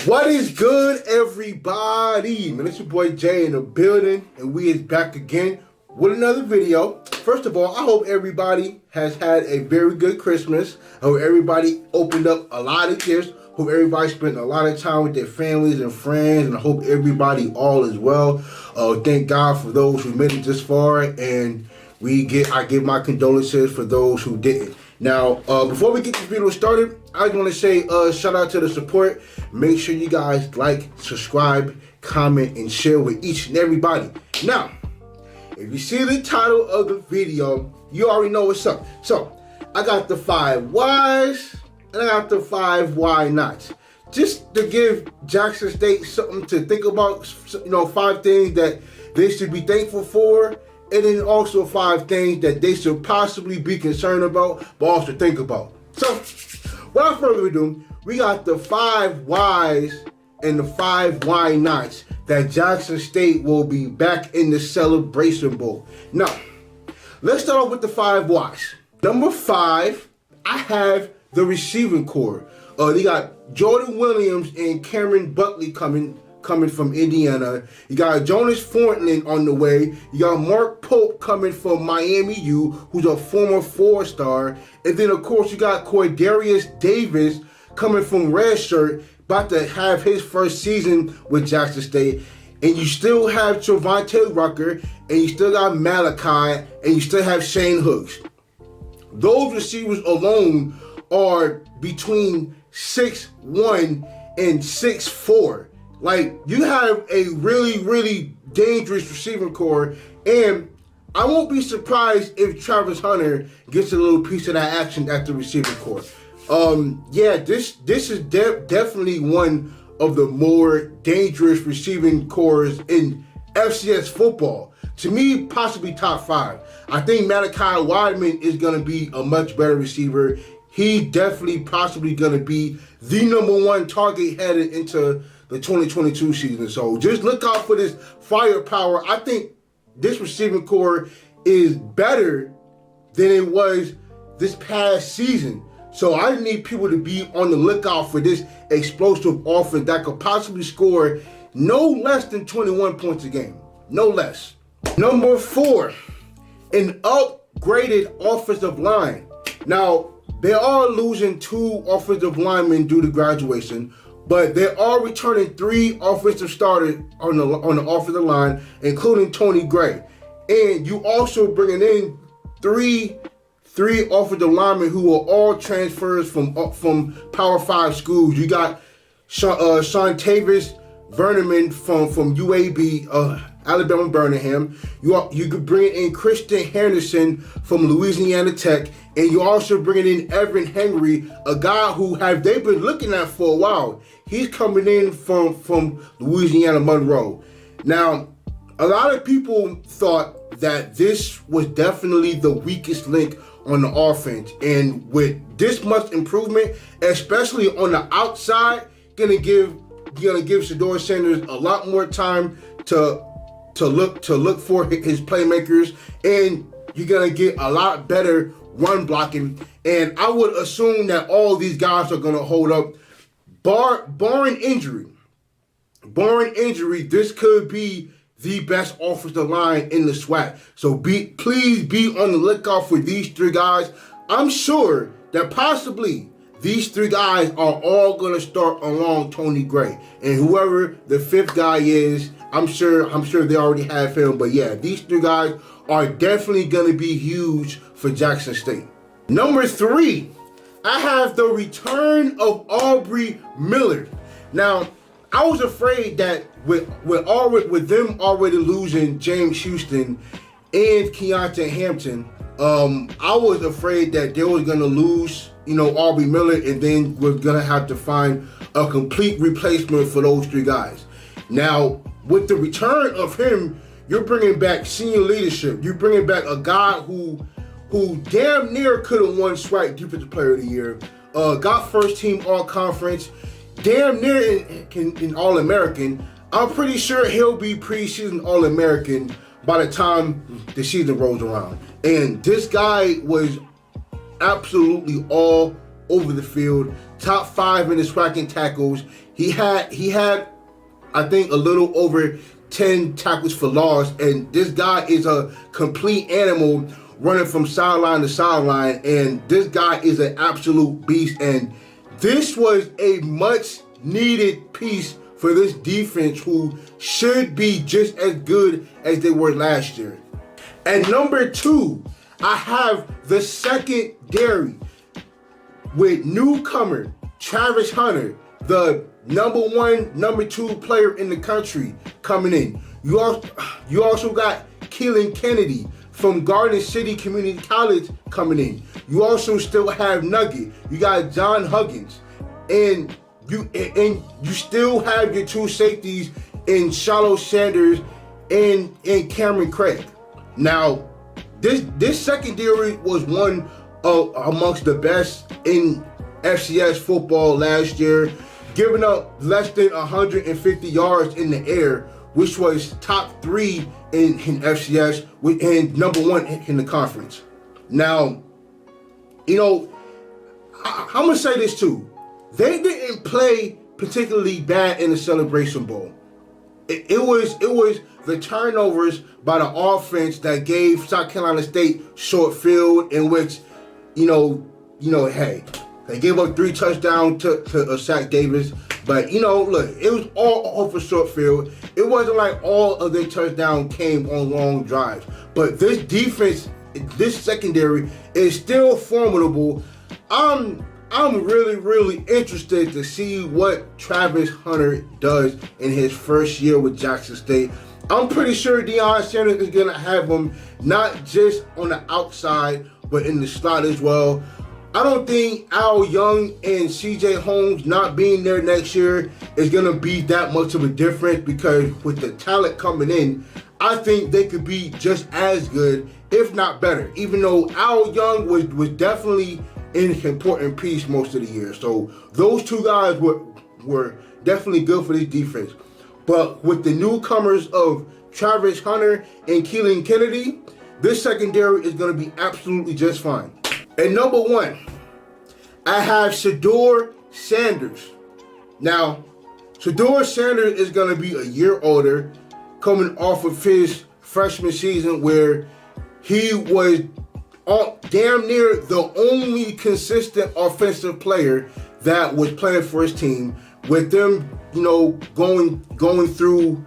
What is good, everybody? Man, it's your boy Jay in the building, and we is back again with another video. First of all, I hope everybody has had a very good Christmas. I hope everybody opened up a lot of gifts. Hope everybody spent a lot of time with their families and friends, and I hope everybody all is well. Thank God for those who made it this far, and I give my condolences for those who didn't. Now, before we get this video started, I just want to say shout out to the support. Make sure you guys like, subscribe, comment, and share with each and everybody. Now, if you see the title of the video, you already know what's up. So, I got the 5 whys and I got the 5 why nots. Just to give Jackson State something to think about, 5 things that they should be thankful for. And then also 5 things that they should possibly be concerned about, but also think about. So, without further ado, we got the 5 whys and the 5 why nots that Jackson State will be back in the Celebration Bowl. Now, let's start off with the 5 whys. Number 5, I have the receiving core. They got Jordan Williams and Cameron Buckley coming from Indiana. You got Jonas Fortland on the way. You got Mark Pope coming from Miami U, who's a former 4-star. And then, of course, you got Cordarius Davis coming from Redshirt, about to have his first season with Jackson State. And you still have Trevante Rucker, and you still got Malachi, and you still have Shane Hooks. Those receivers alone are between 6'1" and 6'4". Like, you have a really, really dangerous receiving core, and I won't be surprised if Travis Hunter gets a little piece of that action at the receiving core. This is definitely one of the more dangerous receiving cores in FCS football. To me, possibly top 5. I think Malachi Wideman is going to be a much better receiver. He definitely possibly going to be the #1 target headed into the 2022 season. So just look out for this firepower. I think this receiving core is better than it was this past season. So I need people to be on the lookout for this explosive offense that could possibly score no less than 21 points a game. No less. Number 4, an upgraded offensive line. Now, they are losing 2 offensive linemen due to graduation, but they are returning 3 offensive starters on the offensive line, including Tony Gray. And you also bringing in three offensive linemen who are all transfers from Power 5 schools. You got Sean-Tavis Vernerman from UAB, Alabama Birmingham. You could bring in Christian Henderson from Louisiana Tech, and you also bringing in Evan Henry, a guy who they've been looking at for a while. He's coming in from Louisiana Monroe. Now, a lot of people thought that this was definitely the weakest link on the offense, and with this much improvement, especially on the outside, gonna give Shedeur Sanders a lot more time to look for his playmakers, and you're gonna get a lot better run blocking. And I would assume that all these guys are gonna hold up, barring injury. Barring injury, this could be the best offensive line in the SWAC. So please be on the lookout for these 3 guys. I'm sure that possibly these 3 guys are all going to start along Tony Gray. And whoever the 5th guy is, I'm sure they already have him. But yeah, these 3 guys are definitely going to be huge for Jackson State. Number 3, I have the return of Aubrey Miller. Now, I was afraid that with them already losing James Houston and KEONTE Hampton, I was afraid that they were going to lose, Aubrey Miller, and then we're going to have to find a complete replacement for those 3 guys. Now, with the return of him, you're bringing back senior leadership. You're bringing back a guy who damn near could have won SWAC Defensive Player of the Year, got first team All-Conference, damn near in All-American. I'm pretty sure he'll be preseason All-American by the time the season rolls around. And this guy was absolutely all over the field. top 5 in the SWAC and tackles. He had I think a little over 10 tackles for loss, and this guy is a complete animal running from sideline to sideline, and this guy is an absolute beast, and this was a much needed piece for this defense, who should be just as good as they were last year. And number 2, I have the secondary with newcomer Travis Hunter, the number 1, number 2 player in the country coming in. You also got Keelan Kennedy from Garden City Community College coming in. You also still have Nugget. You got John Huggins, and you still have your 2 safeties in Shiloh Sanders and Cameron Craig. Now, this secondary was one of amongst the best in FCS football last year, giving up less than 150 yards in the air, which was top 3 in FCS and number 1 in the conference. Now, I'm gonna say this too. They didn't play particularly bad in the Celebration Bowl. It was the turnovers by the offense that gave South Carolina State short field, in which, hey, they gave up 3 touchdowns to Zach Davis. But, look, it was all off a short field. It wasn't like all of their touchdowns came on long drives. But this defense, this secondary is still formidable. I'm really, really interested to see what Travis Hunter does in his first year with Jackson State. I'm pretty sure Deion Sanders is going to have him not just on the outside, but in the slot as well. I don't think Al Young and CJ Holmes not being there next year is going to be that much of a difference, because with the talent coming in, I think they could be just as good, if not better, even though Al Young was definitely an important piece most of the year. So those 2 guys were definitely good for this defense. But with the newcomers of Travis Hunter and Keelan Kennedy, this secondary is going to be absolutely just fine. And number 1, I have SHEDEUR Sanders. Now, SHEDEUR Sanders is going to be a year older, coming off of his freshman season where he was damn near the only consistent offensive player that was playing for his team, with them, going through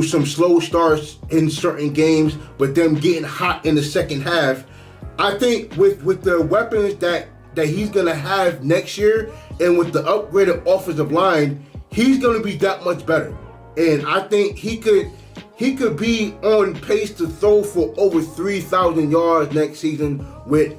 some slow starts in certain games, but them getting hot in the second half. I think with the weapons that he's gonna have next year, and with the upgraded offensive line, he's gonna be that much better. And I think he could be on pace to throw for over 3,000 yards next season with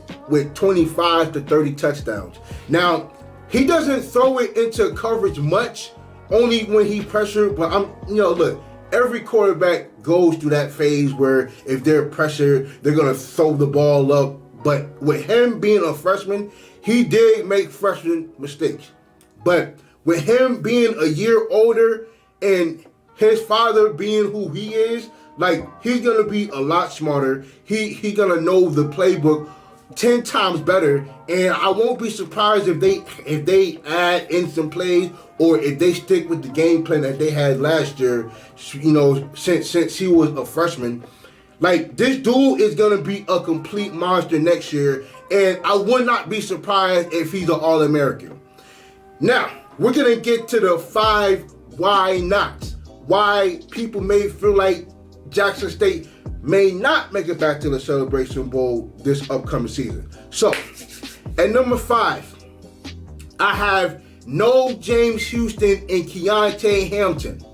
25 to 30 touchdowns. Now, he doesn't throw it into coverage much, only when he pressured, but look, every quarterback goes through that phase where if they're pressured, they're going to throw the ball up. But with him being a freshman, he did make freshman mistakes. But with him being a year older and his father being who he is, he's going to be a lot smarter. He's going to know the playbook 10 times better, and I won't be surprised if they add in some plays, or if they stick with the game plan that they had last year, since he was a freshman. This dude is going to be a complete monster next year, and I would not be surprised if he's an All-American. Now, we're going to get to the 5 why nots. Why people may feel like Jackson State may not make it back to the Celebration Bowl this upcoming season. So, at number 5, I have no James Houston and KEONTE Hampton.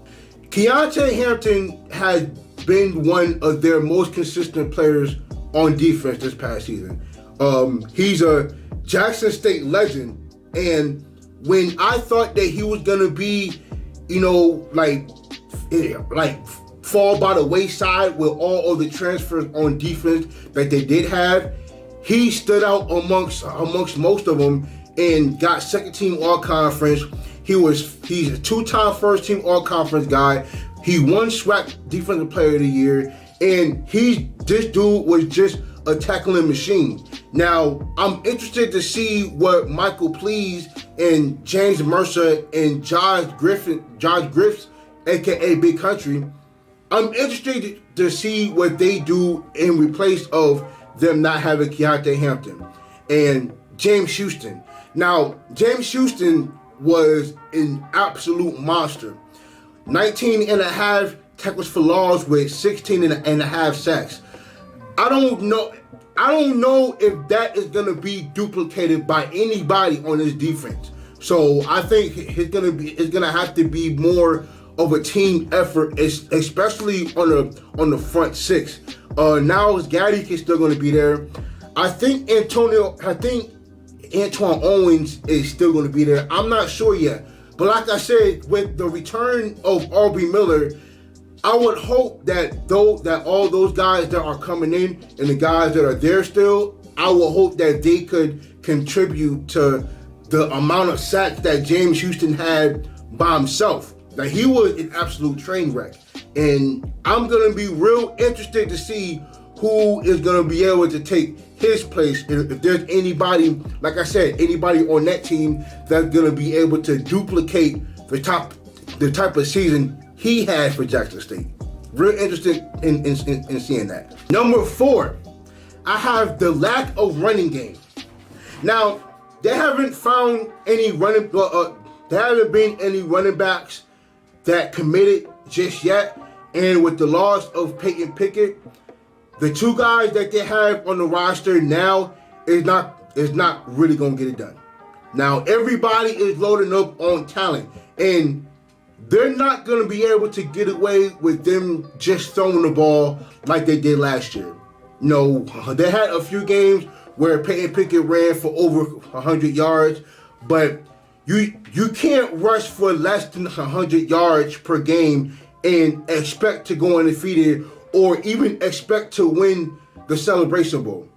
KEONTE Hampton has been one of their most consistent players on defense this past season. He's a Jackson State legend, and when I thought that he was gonna be, fall by the wayside with all of the transfers on defense that they did have, he stood out amongst most of them and got second team all conference. He's a 2-time first team all conference guy. He won SWAC Defensive Player of the Year, and this dude was just a tackling machine. Now, I'm interested to see what Michael Please and James Mercer and Josh Griffiths, aka Big Country, I'm interested to see what they do in replace of them not having Keonte Hampton and James Houston. Now, James Houston was an absolute monster. 19 and a half tackles for loss with 16 and a half sacks. I don't know if that is going to be duplicated by anybody on this defense. So I think it's going to have to be more of a team effort, especially on the front six. Now Gaddy is still going to be there. I think Antoine Owens is still going to be there. I'm not sure yet. But like I said, with the return of Aubrey Miller, I would hope that all those guys that are coming in and the guys that are there still, I will hope that they could contribute to the amount of sacks that James Houston had by himself. Like, he was an absolute train wreck. And I'm going to be real interested to see who is going to be able to take his place. If there's anybody, like I said, anybody on that team that's going to be able to duplicate the type of season he had for Jackson State. Real interested in seeing that. Number 4, I have the lack of running game. Now, they haven't found any there haven't been any running backs that committed just yet. And with the loss of Peyton Pickett, the 2 guys that they have on the roster now is not really gonna get it done. Now, everybody is loading up on talent, and they're not going to be able to get away with them just throwing the ball like they did last year. No, they had a few games where Peyton Pickett ran for over 100 yards, but you can't rush for less than 100 yards per game and expect to go undefeated or even expect to win the Celebration Bowl.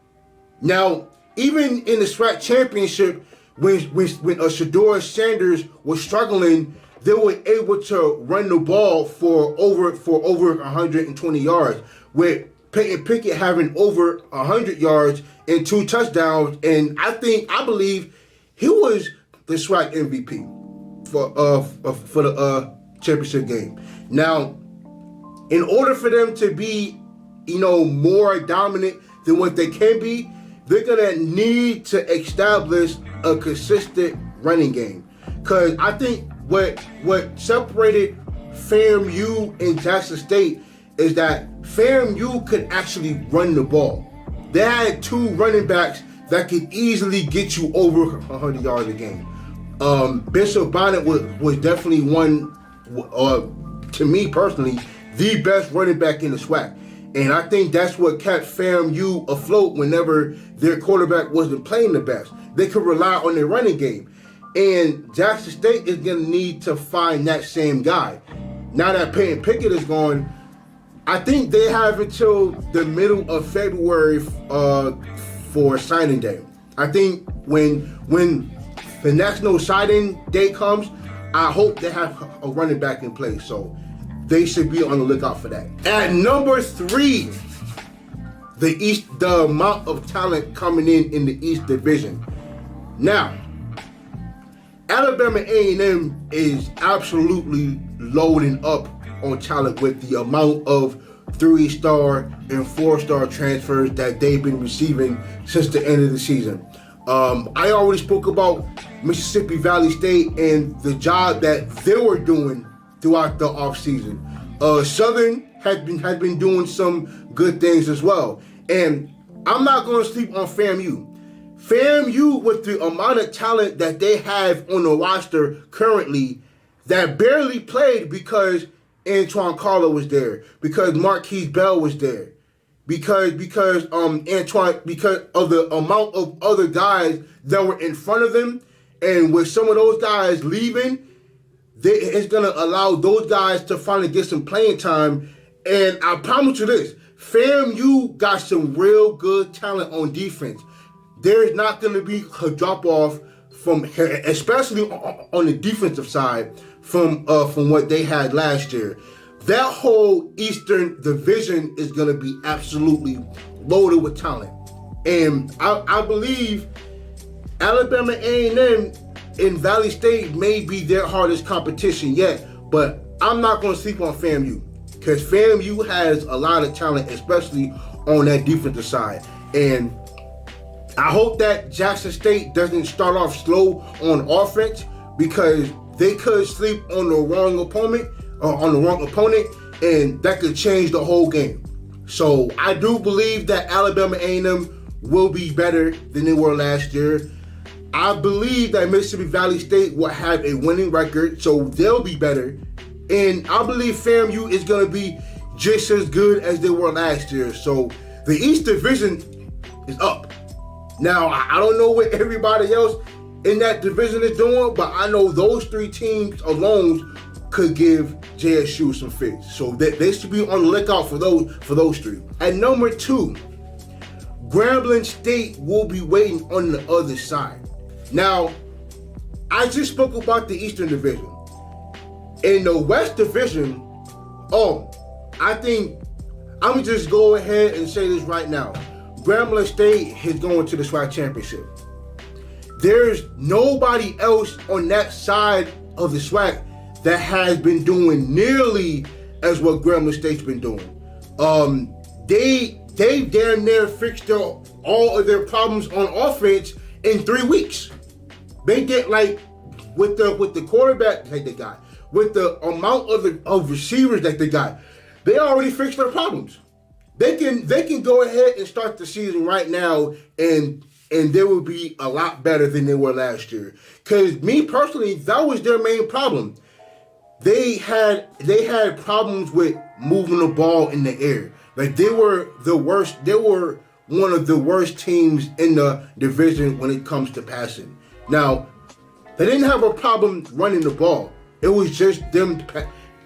Now, even in the SWAC championship, when SHEDEUR Sanders was struggling, they were able to run the ball for over 120 yards, with Peyton Pickett having over 100 yards and 2 touchdowns. And I believe he was the SWAC MVP for the championship game. Now, in order for them to be, more dominant than what they can be, they're gonna need to establish a consistent running game. Because I think what separated FAMU and Jackson State is that FAMU could actually run the ball. They had 2 running backs that could easily get you over 100 yards a game. Bishop Bonnet was definitely one, to me personally, the best running back in the SWAC. And I think that's what kept FAMU afloat whenever their quarterback wasn't playing the best. They could rely on their running game. And Jackson State is going to need to find that same guy. Now that Peyton Pickett is gone, I think they have until the middle of February for signing day. I think when the national signing day comes, I hope they have a running back in place. So they should be on the lookout for that. At number 3, the amount of talent coming in the East Division. Now, Alabama A&M is absolutely loading up on talent with the amount of 3-star and 4-star transfers that they've been receiving since the end of the season. I already spoke about Mississippi Valley State and the job that they were doing throughout the offseason. Southern has been doing some good things as well. And I'm not going to sleep on FAMU. FAMU, with the amount of talent that they have on the roster currently, that barely played because Antoine Carter was there, because Marquise Bell was there, because Antoine, because of the amount of other guys that were in front of them, and with some of those guys leaving, it's gonna allow those guys to finally get some playing time. And I promise you this, FAMU got some real good talent on defense. There's not going to be a drop-off from, especially on the defensive side, from what they had last year. That whole Eastern Division is going to be absolutely loaded with talent. And I believe Alabama A&M and Valley State may be their hardest competition yet, but I'm not going to sleep on FAMU because FAMU has a lot of talent, especially on that defensive side. And I hope that Jackson State doesn't start off slow on offense because they could sleep on the wrong opponent, and that could change the whole game. So I do believe that Alabama A&M will be better than they were last year. I believe that Mississippi Valley State will have a winning record, so they'll be better. And I believe FAMU is going to be just as good as they were last year. So the East Division is up. Now, I don't know what everybody else in that division is doing, but I know those three teams alone could give JSU some fits. So they should be on the lookout for those three. At number 2, Grambling State will be waiting on the other side. Now, I just spoke about the Eastern Division. In the West Division, I think I'm going to just go ahead and say this right now. Grambling State is going to the SWAC championship. There's nobody else on that side of the SWAC that has been doing nearly as what Grambling State's been doing. They damn near fixed all of their problems on offense in 3 weeks. They get with the quarterback that they got, with the amount of receivers that they got, they already fixed their problems. They can go ahead and start the season right now, and they will be a lot better than they were last year. Because me personally, that was their main problem. They had problems with moving the ball in the air. They were the worst. They were one of the worst teams in the division when it comes to passing. Now, they didn't have a problem running the ball. It was just them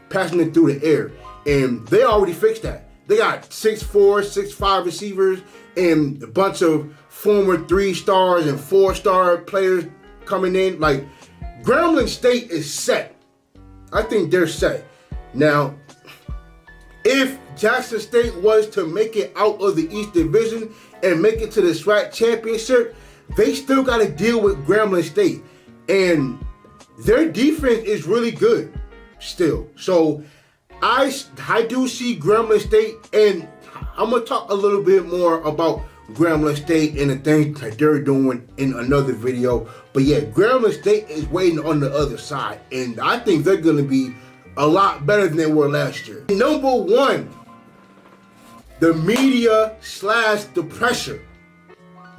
passing it through the air. And they already fixed that. They got 6'4", 6'5" receivers and a bunch of former 3-stars and 4-star players coming in. Grambling State is set. I think they're set. Now, if Jackson State was to make it out of the East Division and make it to the SWAC championship, they still got to deal with Grambling State. And their defense is really good still. So I do see Grambling State, and I'm going to talk a little bit more about Grambling State and the things that they're doing in another video. But yeah, Grambling State is waiting on the other side, and I think they're going to be a lot better than they were last year. Number 1, the media / the pressure.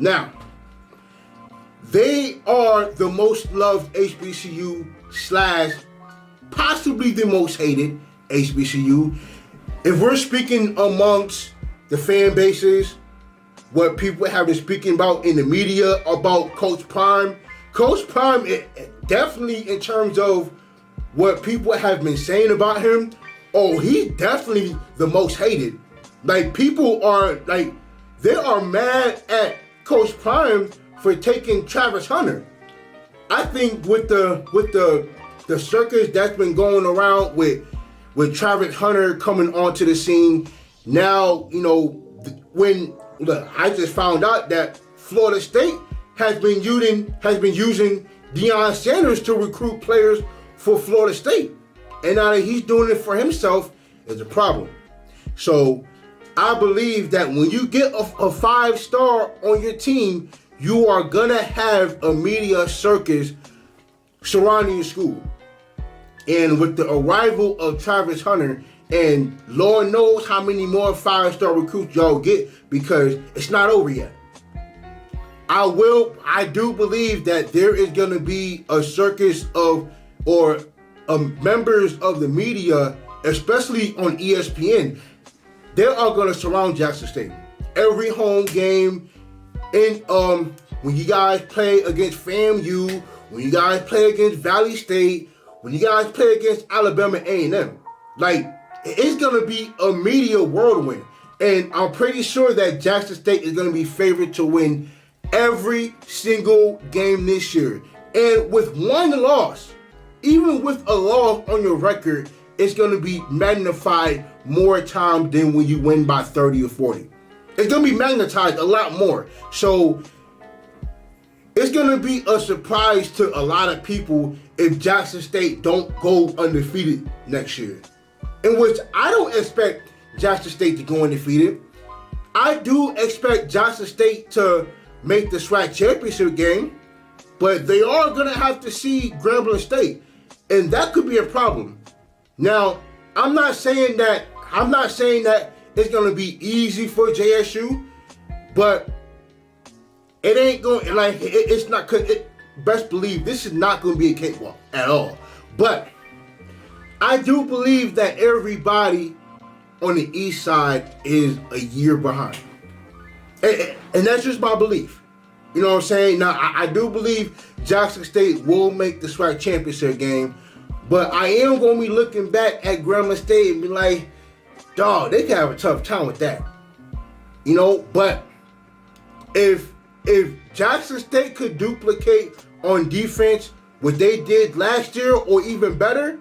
Now, they are the most loved HBCU / possibly the most hated HBCU. If we're speaking amongst the fan bases, what people have been speaking about in the media about Coach Prime, definitely in terms of what people have been saying about him, he's definitely the most hated. People are they are mad at Coach Prime for taking Travis Hunter. I think with the circus that's been going around with Travis Hunter coming onto the scene, now, I just found out that Florida State has been using Deion Sanders to recruit players for Florida State. And now that he's doing it for himself, is a problem. So I believe that when you get a 5-star on your team, you are going to have a media circus surrounding your school. And with the arrival of Travis Hunter, and Lord knows how many more 5-star recruits y'all get, because it's not over yet. I do believe that there is going to be a circus of members of the media, especially on ESPN. They are going to surround Jackson State. Every home game, and when you guys play against FAMU, when you guys play against Valley State, when you guys play against Alabama A&M, it's going to be a media whirlwind. And I'm pretty sure that Jackson State is going to be favored to win every single game this year. And with one loss, even with a loss on your record, it's going to be magnified more times than when you win by 30 or 40. It's going to be magnetized a lot more. So it's going to be a surprise to a lot of people if Jackson State don't go undefeated next year. In which I don't expect Jackson State to go undefeated. I do expect Jackson State to make the SWAC championship game, but they are going to have to see Grambling State, and that could be a problem. Now, I'm not saying that it's going to be easy for JSU, but it ain't going, like, it's not, best believe this is not going to be a cakewalk at all. But I do believe that everybody on the east side is a year behind. And that's just my belief. You know what I'm saying? Now, I do believe Jackson State will make the SWAC championship game, but I am going to be looking back at Grambling State and be like, dog, they can have a tough time with that. You know, but if Jackson State could duplicate on defense what they did last year or even better,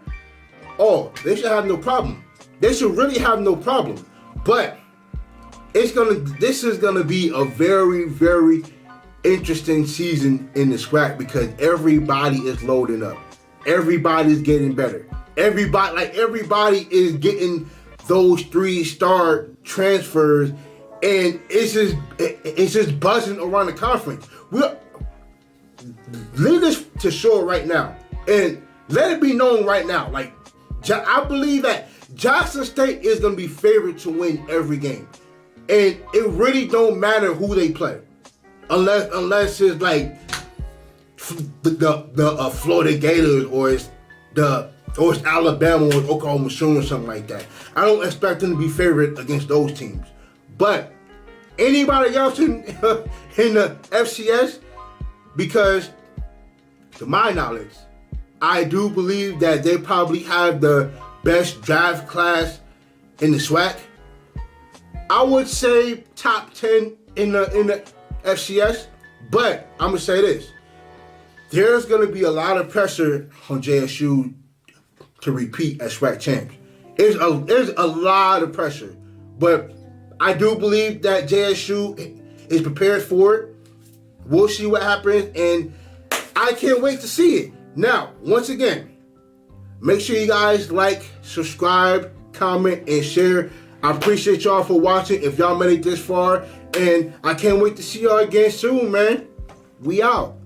oh, they should have no problem. They should really have no problem. But this is gonna be a very, very interesting season in the SWAC because everybody is loading up. Everybody's getting better. Everybody is getting those 3-star transfers, and it's just buzzing around the conference. Leave this to shore right now, and let it be known right now. Like, I believe that Jackson State is going to be favored to win every game. And it really don't matter who they play. Unless it's like the Florida Gators or it's Alabama or Oklahoma Sooners or something like that. I don't expect them to be favored against those teams. But anybody else in the FCS, because to my knowledge, I do believe that they probably have the best draft class in the SWAC. I would say top 10 in the FCS, but I'm gonna say this: there's gonna be a lot of pressure on JSU to repeat as SWAC champs. There's a lot of pressure, but I do believe that JSU is prepared for it. We'll see what happens, and I can't wait to see it. Now, once again, make sure you guys like, subscribe, comment, and share. I appreciate y'all for watching if y'all made it this far, and I can't wait to see y'all again soon, man. We out.